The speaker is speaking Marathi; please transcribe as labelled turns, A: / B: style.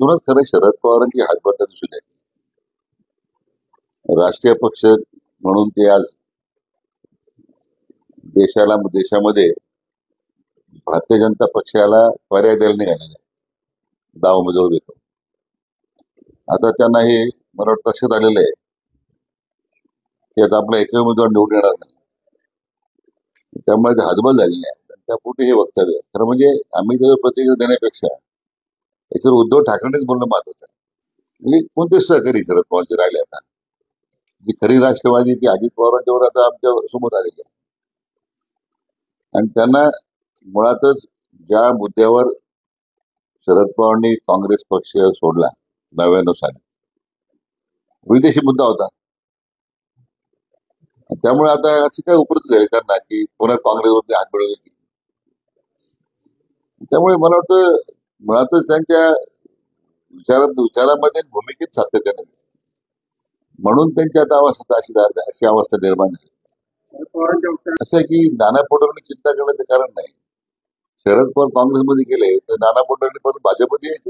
A: यातूनच खरं शरद पवारांची हातबलता दिसून येते. राष्ट्रीय पक्ष म्हणून ते आज देशामध्ये भारतीय जनता पक्षाला पर्याय द्यायला निघालेले आहे. 10 उमेदवार घेतो. आता त्यांना हे मला वाटतं लक्षात आलेलं आहे की आता आपला एकही उमेदवार निवडून येणार नाही. त्यामुळे ते हातबल झालेले आहे. त्यापुढे हे वक्तव्य आहे. खरं म्हणजे आम्ही त्यावर प्रतिक्रिया देण्यापेक्षा याच्यावर उद्धव ठाकरेंनीच बोलणं महत्वाचं आहे. म्हणजे कोणते सहकारी शरद पवारचे राहिले आता. जी खरी राष्ट्रवादी ती अजित पवारांच्यावर आता आमच्या सोबत आलेली आहे. आणि त्यांना मुळातच ज्या मुद्द्यावर शरद पवारांनी काँग्रेस पक्ष सोडला 99 साली, विदेशी मुद्दा होता. त्यामुळे आता अशी काय उपरती झाली त्यांना की पुन्हा काँग्रेसवरती हात मिळवले. त्यामुळे मला वाटतं मुळातच त्यांच्या विचारामध्ये भूमिकेत सातत्य नाही, म्हणून त्यांची आता अवस्था अशी अवस्था निर्माण झाली. असं आहे की नाना पटोलेंनी चिंता करण्याचं कारण नाही. शरद पवार काँग्रेसमध्ये गेले तर नाना पटोले परत भाजपमध्ये यायचे.